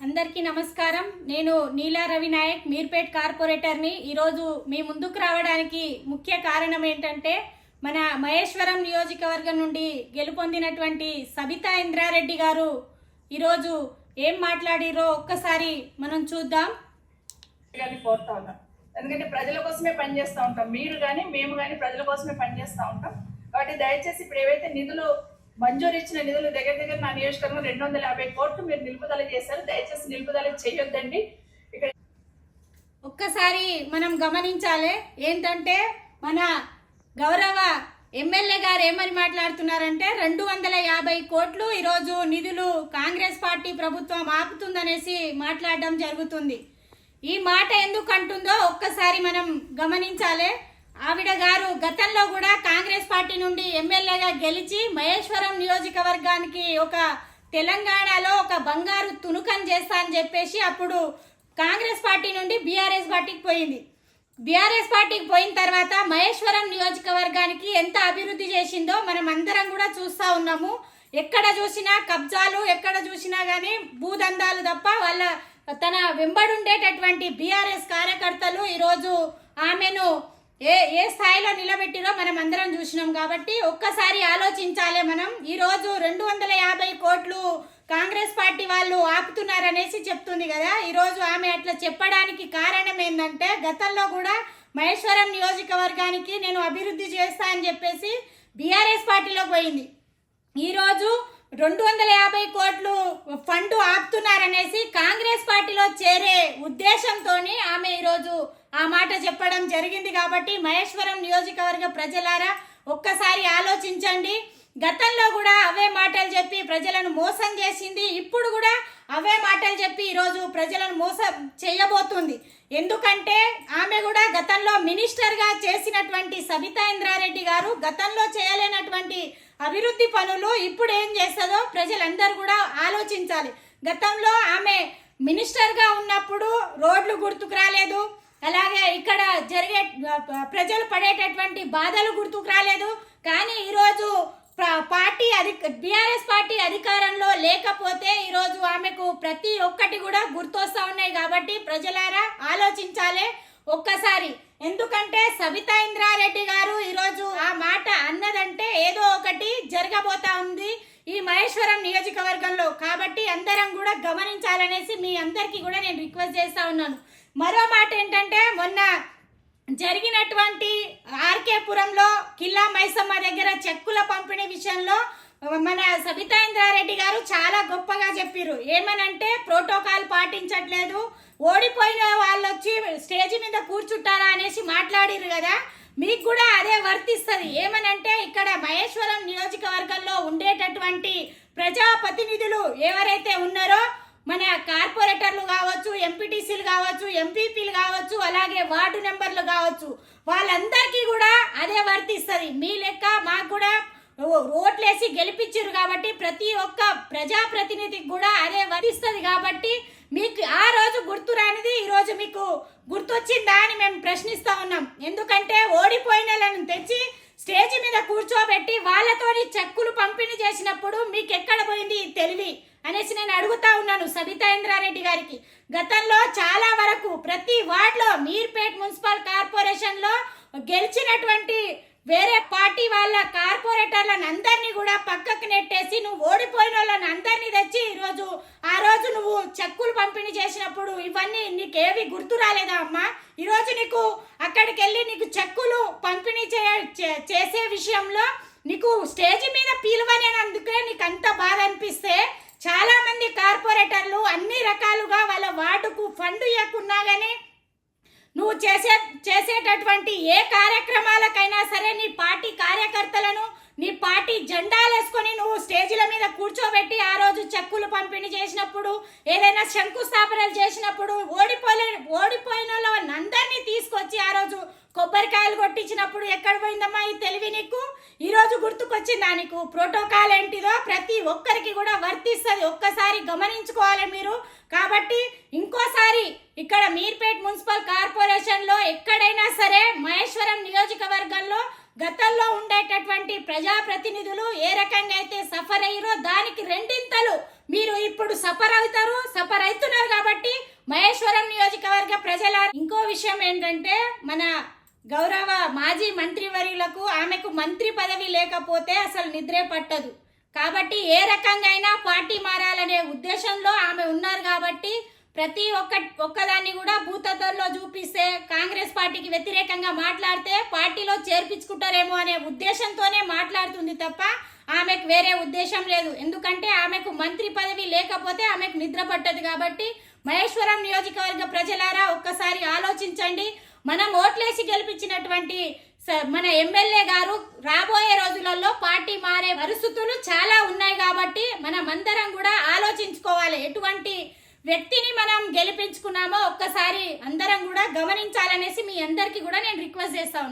అందరికీ నమస్కారం. నేను నీలా రవి నాయక్, మీర్పేట్ కార్పొరేటర్ని. ఈరోజు మీ ముందుకు రావడానికి ముఖ్య కారణం ఏంటంటే మన మహేశ్వరం నియోజకవర్గం నుండి గెలుపొందినటువంటి సబితా ఇంద్రారెడ్డి గారు ఈరోజు ఏం మాట్లాడిరో ఒక్కసారి మనం చూద్దాం. కోరుతా ఉన్నాం, ఎందుకంటే ప్రజల కోసమే పనిచేస్తూ ఉంటాం. మీరు కానీ మేము కానీ ప్రజల కోసమే పనిచేస్తూ ఉంటాం. కాబట్టి దయచేసి ఇప్పుడు ఏవైతే నిధులు మంజూరు ఇచ్చిన నిధులు దగ్గర దగ్గర నా నియోజకవర్గం 250 కోట్లు మీరు నిలుపుదల చేశారు. దయచేసి నిలుపుదల చేయొద్దండి. ఇక్కడ ఒక్కసారి మనం గమనించాలి ఏంటంటే మన గౌరవ ఎమ్మెల్యే గారు ఏమని మాట్లాడుతున్నారంటే 250 కోట్లు ఈరోజు నిధులు కాంగ్రెస్ పార్టీ ప్రభుత్వం ఆపుతుందనేసి మాట్లాడడం జరుగుతుంది. ఈ మాట ఎందుకు అంటుందో ఒక్కసారి మనం గమనించాలి. ఆవిడ గారు గతంలో కూడా కాంగ్రెస్ పార్టీ నుండి ఎమ్మెల్యేగా గెలిచి మహేశ్వరం నియోజకవర్గానికి ఒక తెలంగాణలో ఒక బంగారు తునుకం చేస్తా అని చెప్పేసి అప్పుడు కాంగ్రెస్ పార్టీ నుండి బీఆర్ఎస్ పార్టీకి పోయింది. బీఆర్ఎస్ పార్టీకి పోయిన తర్వాత మహేశ్వరం నియోజకవర్గానికి ఎంత అభివృద్ధి చేసిందో మనం అందరం కూడా చూస్తూ ఉన్నాము. ఎక్కడ చూసినా కబ్జాలు, ఎక్కడ చూసినా కానీ భూదందాలు తప్ప వాళ్ళ తన వెంబడుండేటటువంటి బీఆర్ఎస్ కార్యకర్తలు ఈరోజు ఆమెను ఏ స్థాయిలో నిలబెట్టిరో మనం అందరం చూసినాం. కాబట్టి ఒక్కసారి ఆలోచించాలి మనం. ఈరోజు 250 కోట్లు కాంగ్రెస్ పార్టీ వాళ్ళు ఆపుతున్నారనేసి చెప్తుంది కదా. ఈరోజు ఆమె అట్లా చెప్పడానికి కారణం ఏంటంటే గతంలో కూడా మహేశ్వరం నియోజకవర్గానికి నేను అభివృద్ధి చేస్తా అని చెప్పేసి బీఆర్ఎస్ పార్టీలో పోయింది. ఈరోజు 250 కోట్లు ఫండ్ ఆపుతున్నారనేసి కాంగ్రెస్ పార్టీలో చేరే ఉద్దేశంతో ఆమె ఈరోజు ఆ మాట చెప్పడం జరిగింది. కాబట్టి మహేశ్వరం నియోజకవర్గ ప్రజలారా ఒక్కసారి ఆలోచించండి. గతంలో కూడా అవే మాటలు చెప్పి ప్రజలను మోసం చేసింది, ఇప్పుడు కూడా అవే మాటలు చెప్పి ఈరోజు ప్రజలను మోసం చేయబోతుంది. ఎందుకంటే ఆమె కూడా గతంలో మినిస్టర్గా చేసినటువంటి సబితా ఇంద్రారెడ్డి గారు గతంలో చేయలేనటువంటి అభివృద్ధి పనులు ఇప్పుడు ఏం చేస్తుందో ప్రజలందరూ కూడా ఆలోచించాలి. గతంలో ఆమె మినిస్టర్గా ఉన్నప్పుడు రోడ్లు గుర్తుకు రాలేదు, అలాగే ఇక్కడ జరిగే ప్రజలు పడేటటువంటి బాధలు గుర్తుకు రాలేదు. కానీ ఈరోజు బీఆర్ఎస్ పార్టీ అధికారంలో లేకపోతే ఈరోజు ఆమెకు ప్రతి ఒక్కటి కూడా గుర్తొస్తా ఉన్నాయి. కాబట్టి ప్రజలారా ఆలోచించాలి ఒక్కసారి. ఎందుకంటే సబితా ఇంద్రారెడ్డి గారు ఈరోజు ఆ మాట అన్నదంటే ఏదో ఒకటి జరగబోతా ఉంది ఈ మహేశ్వరం నియోజకవర్గంలో. కాబట్టి అందరం కూడా గమనించాలనేసి మీ అందరికీ కూడా నేను రిక్వెస్ట్ చేస్తా ఉన్నాను. మరో మాట ఏంటంటే మొన్న జరిగినటువంటి ఆర్కేపురంలో కిల్లా మైసమ్మ దగ్గర చెక్కుల పంపిణీ విషయంలో మన సబితా ఇంద్రారెడ్డి గారు చాలా గొప్పగా చెప్పారు. ఏమనంటే ప్రోటోకాల్ పాటించట్లేదు, ఓడిపోయిన వాళ్ళు వచ్చి స్టేజ్ మీద కూర్చుంటారా అనేసి మాట్లాడిరు కదా. మీకు కూడా అదే వర్తిస్తుంది. ఏమనంటే ఇక్కడ మహేశ్వరం నియోజకవర్గంలో ఉండేటటువంటి ప్రజాప్రతినిధులు ఎవరైతే ఉన్నారో మన కార్పొరేటర్లు కావచ్చు, ఎంపీటీసీలు కావచ్చు, ఎంపీపీలు కావచ్చు, అలాగే వార్డు మెంబర్లు కావచ్చు, వాళ్ళందరికీ కూడా అదే వర్తిస్తుంది. మీ లెక్క మాకు కూడా ఓట్లేసి గెలిపించారు కాబట్టి ప్రతి ఒక్క ప్రజాప్రతినిధికి కూడా అదే వర్తిస్తుంది. కాబట్టి మీకు ఆ రోజు గుర్తు రానిది ఈరోజు మీకు గుర్తొచ్చిందా అని మేము ప్రశ్నిస్తా ఉన్నాం. ఎందుకంటే ఓడిపోయిన వాళ్ళని తెచ్చి స్టేజ్ మీద కూర్చోబెట్టి వాళ్ళతోని చెక్కులు పంపిణీ చేసినప్పుడు మీకు ఎక్కడ పోయింది తెలివి అనేసి నేను అడుగుతా ఉన్నాను సబితా ఇంద్రారెడ్డి గారికి. గతంలో చాలా వరకు ప్రతి వార్డులో మీర్పేట్ మున్సిపల్ కార్పొరేషన్లో గెలిచినటువంటి వేరే పార్టీ వాళ్ళ కార్పొరేటర్లను అందరినీ కూడా పక్కకు నెట్టేసి నువ్వు ఓడిపోయిన వాళ్ళని అందరినీ తెచ్చి ఈరోజు ఆ రోజు నువ్వు చెక్కులు పంపిణీ చేసినప్పుడు ఇవన్నీ నీకేవి గుర్తు రాలేదా అమ్మా? ఈరోజు నీకు అక్కడికి వెళ్ళి నీకు చెక్కులు పంపిణీ చేసే విషయంలో నీకు స్టేజ్ మీద పిలువనేందుకే నీకు అంత బాధ అనిపిస్తే చాలా మంది కార్పొరేటర్లు అన్ని రకాలుగా వాళ్ళ వార్డుకు ఫండ్ ఇవ్వకున్నా కానీ నువ్వు చేసేటటువంటి ఏ కార్యక్రమాలకైనా సరే నీ పార్టీ కార్యకర్తలను నీ పార్టీ జెండాలు వేసుకొని నువ్వు స్టేజ్ల మీద కూర్చోబెట్టి ఆ రోజు చెక్కులు పంపిణీ చేసినప్పుడు, ఏదైనా శంకుస్థాపనలు చేసినప్పుడు ఓడిపోయిన వాళ్ళందరినీ తీసుకొచ్చి ఆ రోజు కొబ్బరికాయలు కొట్టించినప్పుడు ఎక్కడ పోయిందమ్మా ఈ తెలివి నీకు? ఈరోజు గుర్తుకొచ్చిందా నీకు? ప్రోటోకాల్ ఏంటిదో ప్రతి ఒక్కరికి కూడా వర్తిస్తుంది. ఒక్కసారి గమనించుకోవాలి మీరు. కాబట్టి ఇంకోసారి ఇక్కడ మీర్పేట్ మున్సిపల్ కార్పొరేషన్లో ఎక్కడైనా సరే మహేశ్వరం నియోజకవర్గంలో గతంలో ఉండేటటువంటి ప్రజాప్రతినిధులు ఏ రకంగా అయితే సఫర్ అయ్యారో దానికి రెండింతలు మీరు ఇప్పుడు సఫర్ అవుతారు, సఫర్ అవుతున్నారు. మన గౌరవ మాజీ మంత్రివర్యులకు ఆమెకు మంత్రి పదవి లేకపోతే అసలు నిద్రే పట్టదు. కాబట్టి ఏ రకంగా అయినా పార్టీ మారాలనే ఉద్దేశంలో ఆమె ఉన్నారు. కాబట్టి ప్రతి ఒక్కదాన్ని కూడా భూతద్దంలో చూపిస్తే కాంగ్రెస్ పార్టీకి వ్యతిరేకంగా మాట్లాడితే పార్టీలో చేర్పించుకుంటారేమో అనే ఉద్దేశంతోనే మాట్లాడుతుంది తప్ప ఆమెకు వేరే ఉద్దేశం లేదు. ఎందుకంటే ఆమెకు మంత్రి పదవి లేకపోతే ఆమెకు నిద్ర పట్టదు. కాబట్టి మహేశ్వరం నియోజకవర్గ ప్రజలారా ఒక్కసారి ఆలోచించండి. మనం ఓట్లేసి గెలిపించినటువంటి మన ఎమ్మెల్యే గారు రాబోయే రోజులలో పార్టీ మారే పరిస్థితులు చాలా ఉన్నాయి. కాబట్టి మనం అందరం కూడా ఆలోచించుకోవాలి. ఎటువంటి వ్యక్తిని మనం గెలిపించుకున్నామో ఒక్కసారి అందరం కూడా గమనించాలనేసి మీ అందరికీ కూడా నేను రిక్వెస్ట్ చేస్తా ఉన్నాను.